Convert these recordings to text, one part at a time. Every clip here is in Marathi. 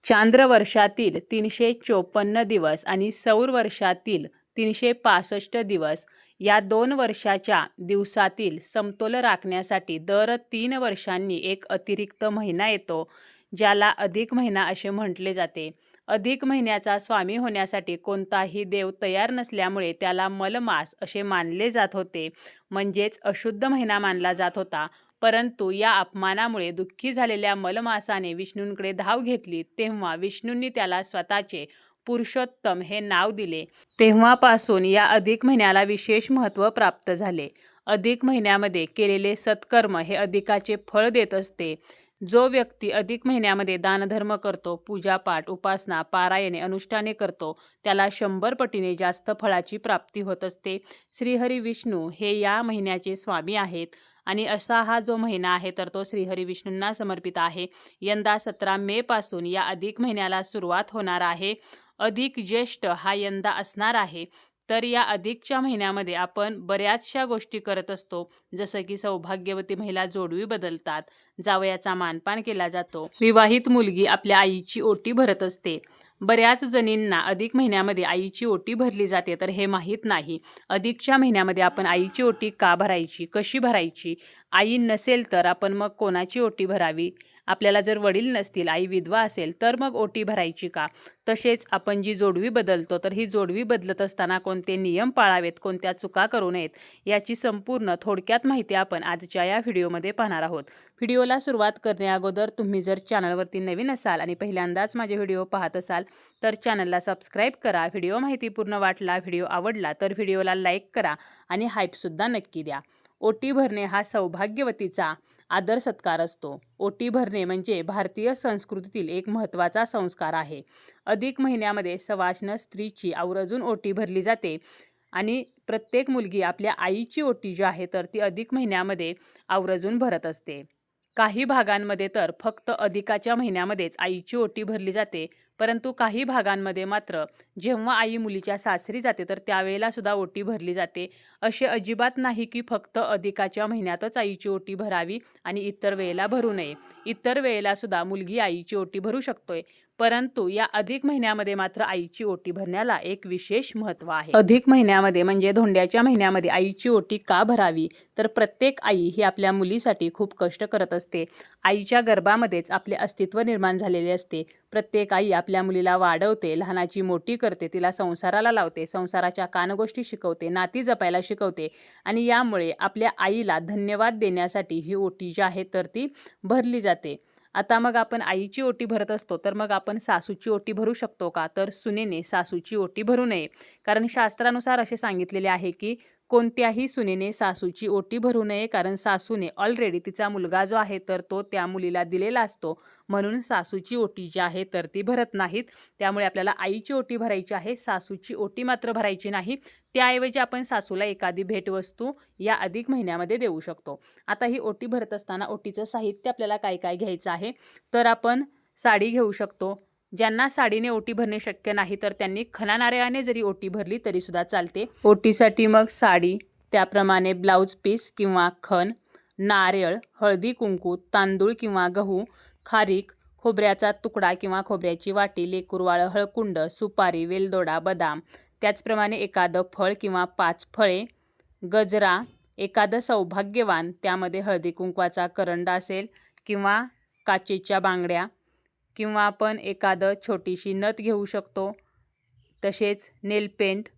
चांद्र वर्षातील 354 दिवस आणि सौर वर्षातील 365 दिवस या 2 वर्षाच्या दिवसातील समतोल राखण्यासाठी दर 3 वर्षांनी एक अतिरिक्त महिना येतो, ज्याला अधिक महिना असे म्हटले जाते. अधिक महिन्याचा स्वामी होण्यासाठी कोणताही देव तयार नसल्यामुळे त्याला मलमास असे मानले जात होते, म्हणजेच अशुद्ध महिना मानला जात होता. परंतु या अपमानामुळे दुःखी झालेल्या मलमासाने विष्णूंकडे धाव घेतली, तेव्हा विष्णूंनी त्याला स्वतःचे पुरुषोत्तम हे नाव दिले. तेव्हापासून या अधिक महिन्याला विशेष महत्त्व प्राप्त झाले. अधिक महिन्यामध्ये केलेले सत्कर्म हे अधिकाचे फळ देत असते. जो व्यक्ती अधिक महिन्यामध्ये दानधर्म करतो, पूजापाठ, उपासना, पारायणे, अनुष्ठाने करतो, त्याला 100 पटीने जास्त फळाची प्राप्ती होत असते. श्रीहरी विष्णू हे या महिन्याचे स्वामी आहेत आणि असा हा जो महिना आहे तर तो श्रीहरी विष्णूंना समर्पित आहे. यंदा 17 मे पासून या अधिक महिन्याला सुरुवात होणार आहे. अधिक ज्येष्ठ हा यंदा असणार आहे. तर या अधिकच्या महिन्यामध्ये आपण बऱ्याचशा गोष्टी करत असतो, जसं की सौभाग्यवती महिला जोडवी बदलतात, जावयाचा मानपान केला जातो, विवाहित मुलगी आपल्या आईची ओटी भरत असते. बऱ्याच जणींना अधिक महिन्यामध्ये आईची ओटी भरली जाते, तर हे माहीत नाही. अधिकच्या महिन्यामध्ये आपण आईची ओटी का भरायची, कशी भरायची, आई नसेल तर आपण मग कोणाची ओटी भरावी, आपल्याला जर वडील नसतील, आई विधवा असेल तर मग ओटी भरायची का, तसेच आपण जी जोडवी बदलतो तर ही जोडवी बदलत असताना कोणते नियम पाळावेत, कोणत्या चुका करू नयेत, याची संपूर्ण थोडक्यात माहिती आपण आजच्या या व्हिडिओमध्ये पाहणार आहोत. व्हिडिओला सुरुवात करण्याअगोदर तुम्ही जर चॅनलवरती नवीन असाल आणि पहिल्यांदाच माझे व्हिडिओ पाहत असाल तर चॅनलला सबस्क्राईब करा. व्हिडिओ माहितीपूर्ण वाटला, व्हिडिओ आवडला तर व्हिडिओला लाईक करा आणि हाईपसुद्धा नक्की द्या. ओटी भरणे हा सौभाग्यवतीचा आदर सत्कार असतो. ओटी भरणे म्हणजे भारतीय संस्कृतीतील एक महत्त्वाचा संस्कार आहे. अधिक महिन्यामध्ये सवाष्ण स्त्रीची आवर्जून ओटी भरली जाते आणि प्रत्येक मुलगी आपल्या आईची ओटी जी आहे तर ती अधिक महिन्यामध्ये आवर्जून भरत असते. काही भागांमध्ये तर फक्त अधिकाच्या महिन्यामध्येच आईची ओटी भरली जाते, परंतु काही भागांमध्ये मात्र जेव्हा आई मुलीच्या सासरी जाते तर त्यावेळेला सुद्धा ओटी भरली जाते. असे अजिबात नाही की फक्त अधिकाच्या महिन्यातच आईची ओटी भरावी आणि इतर वेळेला भरू नये. इतर वेळेला सुद्धा मुलगी आईची ओटी भरू शकतोय, परंतु या अधिक महिन्यामध्ये मात्र आईची ओटी भरण्याला एक विशेष महत्त्व आहे. अधिक महिन्यामध्ये म्हणजे धोंड्याच्या महिन्यामध्ये आईची ओटी का भरावी, तर प्रत्येक आई ही आपल्या मुलीसाठी खूप कष्ट करत असते. आईच्या गर्भामध्येच आपले अस्तित्व निर्माण झालेले असते. प्रत्येक आई आपल्या मुलीला वाढवते, लहानाची मोठी करते, तिला संसाराला लावते, संसाराच्या कानगोष्टी शिकवते, नाती जपायला शिकवते आणि यामुळे आपल्या आईला धन्यवाद देण्यासाठी ही ओटी जी आहे तर ती भरली जाते. आता मग आपण आईची ओटी भरत असतो तर मग आपण सासूची ओटी भरू शकतो का, तर सुनेने सासूची ओटी भरू नये. कारण शास्त्रानुसार असे सांगितलेले आहे की कोणत्याही सुनेने सासूची ओटी भरू नये, कारण सासूने ऑलरेडी तिचा मुलगा जो आहे तर तो त्या मुलीला दिलेला असतो, म्हणून सासूची ओटी जी आहे तर ती भरत नाहीत. त्यामुळे आपल्याला आईची ओटी भरायची आहे, सासूची ओटी मात्र भरायची नाही. त्याऐवजी आपण सासूला एखादी भेटवस्तू या अधिक महिन्यामध्ये देऊ शकतो. आता ही ओटी भरत असताना ओटीचं साहित्य आपल्याला काय काय घ्यायचं आहे, तर आपण साडी घेऊ शकतो. ज्यांना साडीने ओटी भरणे शक्य नाही तर त्यांनी खणा नारळाने जरी ओटी भरली तरी सुद्धा चालते. ओटीसाठी मग साडी, त्याप्रमाणे ब्लाऊज पीस किंवा खण, नारळ, हळदी कुंकू, तांदूळ किंवा गहू, खारीक, खोबऱ्याचा तुकडा किंवा खोबऱ्याची वाटी, लेकूरवाळं, हळकुंड, सुपारी, वेलदोडा, बदाम, त्याचप्रमाणे एखादं फळ किंवा 5 फळे, गजरा, एखादं सौभाग्यवान, त्यामध्ये हळदी कुंकवाचा करंडा असेल किंवा काचेच्या बांगड्या, किंवा आपण एखादं छोटीशी नथ घेऊ शकतो. तसेच नेलपेंट,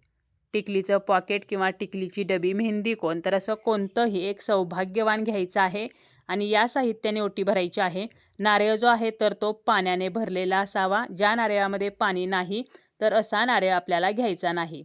टिकलीचं पॉकेट किंवा टिकलीची डबी, मेहंदी कोण, तर असं कोणतंही एक सौभाग्यवान घ्यायचं आहे आणि या साहित्याने ओटी भरायची आहे. नारळ जो आहे तर तो पाण्याने भरलेला असावा. ज्या नारळामध्ये पाणी नाही तर असा नारळ आपल्याला घ्यायचा नाही.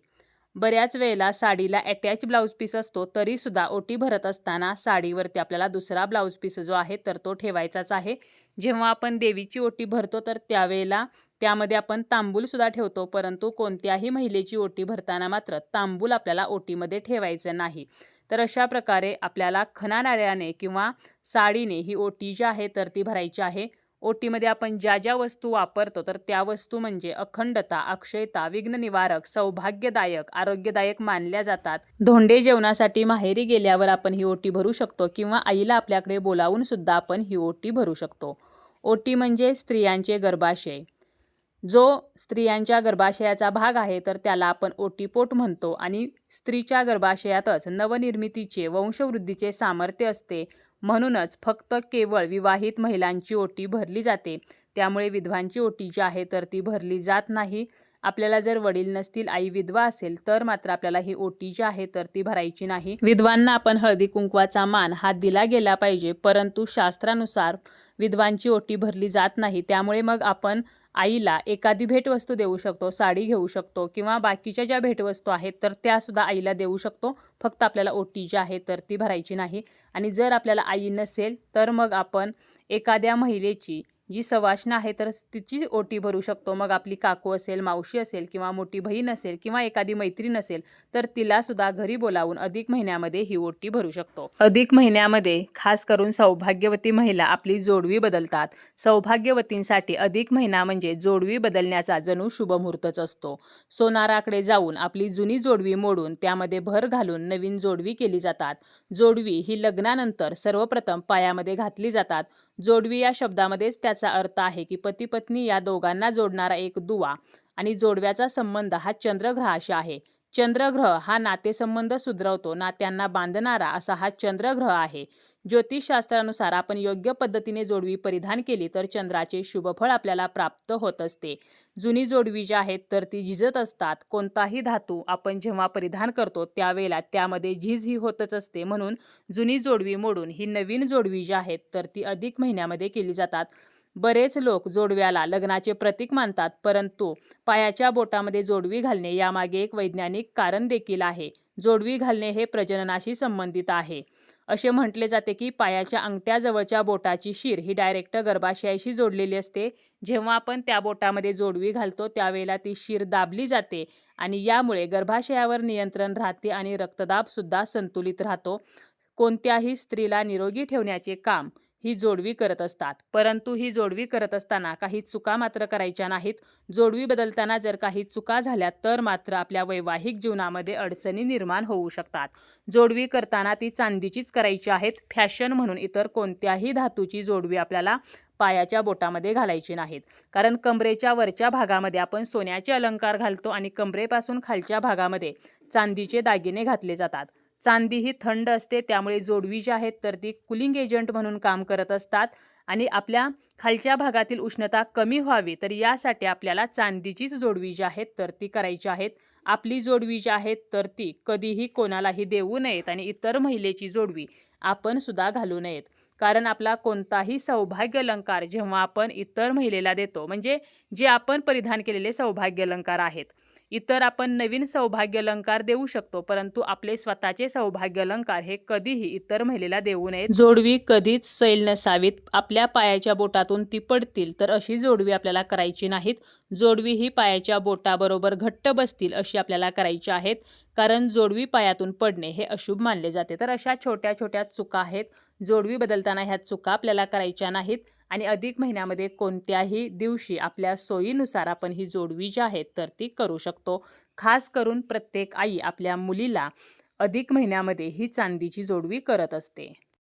बऱ्याच वेळेला साडीला अटॅच ब्लाऊज पीस असतो, तरीसुद्धा ओटी भरत असताना साडीवरती आपल्याला दुसरा ब्लाऊज पीस जो आहे तर तो ठेवायचाच आहे. जेव्हा आपण देवीची ओटी भरतो तर त्यावेळेला त्यामध्ये आपण तांबूलसुद्धा ठेवतो, परंतु कोणत्याही महिलेची ओटी भरताना मात्र तांबूल आपल्याला ओटीमध्ये ठेवायचं नाही. तर अशा प्रकारे आपल्याला खणा नारळाने किंवा साडीने ही ओटी जी आहे तर ती भरायची आहे. ओटीमध्ये आपण ज्या ज्या वस्तू वापरतो तर त्या वस्तू म्हणजे अखंडता, अक्षयता, विघ्न निवारक, सौभाग्यदायक, आरोग्यदायक मानल्या जातात. धोंडे जेवणासाठी माहेरी गेल्यावर आपण ही ओटी भरू शकतो किंवा आईला आपल्याकडे बोलावून सुद्धा आपण ही ओटी भरू शकतो. ओटी म्हणजे स्त्रियांचे गर्भाशय. जो स्त्रियांच्या गर्भाशयाचा भाग आहे तर त्याला आपण ओटीपोट म्हणतो आणि स्त्रीच्या गर्भाशयातच नवनिर्मितीचे वंशवृद्धीचे सामर्थ्य असते. म्हणूनच फक्त केवळ विवाहित महिलांची ओटी भरली जाते. त्यामुळे विधवांची ओटी जी आहे तर ती भरली जात नाही. आपल्याला जर वडील नसतील, आई विधवा असेल तर मात्र आपल्याला ही ओटी जी आहे तर ती भरायची नाही. विधवांना आपण हळदी कुंकवाचा मान हा दिला गेला पाहिजे, परंतु शास्त्रानुसार विधवांची ओटी भरली जात नाही. त्यामुळे मग आपण आईला एखादी भेटवस्तू देऊ शकतो, साडी घेऊ शकतो किंवा बाकीच्या ज्या भेटवस्तू आहेत तर त्यासुद्धा आईला देऊ शकतो. फक्त आपल्याला ओटी जी आहे तर ती भरायची नाही. आणि जर आपल्याला आई नसेल तर मग आपण एखाद्या महिलेची जी सवाष्ण आहे तर तिची ओटी भरू शकतो. मग आपली काकू असेल, मावशी असेल किंवा मोठी बहीण असेल किंवा एखादी मैत्रीण असेल तर तिला सुद्धा घरी बोलावून अधिक महिन्यामध्ये ही ओटी भरू शकतो. अधिक महिन्यामध्ये खास करून सौभाग्यवती महिला आपली जोडवी बदलतात. सौभाग्यवतींसाठी अधिक महिना म्हणजे जोडवी बदलण्याचा जणू शुभमुहूर्तच असतो. सोनाराकडे जाऊन आपली जुनी जोडवी मोडून त्यामध्ये भर घालून नवीन जोडवी केली जातात. जोडवी ही लग्नानंतर सर्वप्रथम पायामध्ये घातली जातात. जोडवी या शब्दामध्येच त्याचा अर्थ आहे की पती पत्नी या दोघांना जोडणारा एक दुवा आणि जोडव्याचा संबंध हा चंद्रग्रहाशी आहे. चंद्रग्रह हा नातेसंबंध सुधरवतो, नात्यांना बांधणारा असा हा चंद्रग्रह आहे. ज्योतिषशास्त्रानुसार आपण योग्य पद्धतीने जोडवी परिधान केली तर चंद्राचे शुभफळ आपल्याला प्राप्त होत असते. जुनी जोडवी जी आहेत तर ती झिजत असतात. कोणताही धातू आपण जेव्हा परिधान करतो त्यावेळेला त्यामध्ये झीज ही होतच असते. म्हणून जुनी जोडवी मोडून ही नवीन जोडवी जी आहेत तर ती अधिक महिन्यामध्ये केली जातात. बरेच लोक जोडव्याला लग्नाचे प्रतीक मानतात, परंतु पायाच्या बोटामध्ये जोडवी घालणे यामागे एक वैज्ञानिक कारण देखील आहे. जोडवी घालणे हे प्रजननाशी संबंधित आहे. असे म्हटले जाते की पायाच्या अंगठ्याजवळच्या बोटाची शीर ही डायरेक्ट गर्भाशयाशी जोडलेली असते. जेव्हा आपण त्या बोटामध्ये जोडवी घालतो त्यावेळेला ती शीर दाबली जाते आणि यामुळे गर्भाशयावर नियंत्रण राहते आणि रक्तदाब सुद्धा संतुलित राहतो. कोणत्याही स्त्रीला निरोगी ठेवण्याचे काम ही जोडवी करत असतात. परंतु ही जोडवी करत असताना काही चुका मात्र करायच्या नाहीत. जोडवी बदलताना जर काही चुका झाल्या तर मात्र आपल्या वैवाहिक जीवनामध्ये अडचणी निर्माण होऊ शकतात. जोडवी करताना ती चांदीचीच करायची आहेत. फॅशन म्हणून इतर कोणत्याही धातूची जोडवी आपल्याला पायाच्या बोटामध्ये घालायची नाहीत. कारण कमरेच्या वरच्या भागामध्ये आपण सोन्याचे अलंकार घालतो आणि कमरेपासून खालच्या भागामध्ये चांदीचे दागिने घातले जातात. चांदी ही थंड असते, त्यामुळे जोडवी जी आहेत तर ती कूलिंग एजंट म्हणून काम करत असतात आणि आपल्या खालच्या भागातील उष्णता कमी व्हावी तर यासाठी आपल्याला चांदीचीच जोडवी जी आहेत तर ती करायची आहेत. आपली जोडवी जी आहेत तर ती कधीही कोणालाही देऊ नयेत आणि इतर महिलेची जोडवी आपण सुद्धा घालू नयेत. कारण आपला कोणताही सौभाग्य अलंकार जेव्हा आपण इतर महिलेला देतो, म्हणजे जे आपण परिधान केलेले सौभाग्य अलंकार आहेत, इतर आपण नवीन सौभाग्य अलंकार देऊ शकतो, परंतु आपले स्वतःचे सौभाग्य अलंकार हे कधीही इतर महिलेला देऊ नयेत. जोडवी कधीच सैल नसावीत. आपल्या पायाच्या बोटातून ती पडतील तर अशी जोडवी आपल्याला करायची नाहीत. जोडवी ही पायाच्या बोटाबरोबर घट्ट बसतील अशी आपल्याला करायची आहेत. कारण जोडवी पायातून पडणे हे अशुभ मानले जाते. तर अशा छोट्या छोट्या चुका आहेत. जोडवी बदलताना ह्या चुका आपल्याला करायच्या नाहीत आणि अधिक महिन्यामध्ये कोणत्याही दिवशी आपल्या सोयीनुसार आपण ही जोडवी जी आहेत तर ती करू शकतो. खास करून प्रत्येक आई आपल्या मुलीला अधिक महिन्यामध्ये ही चांदीची जोडवी करत असते.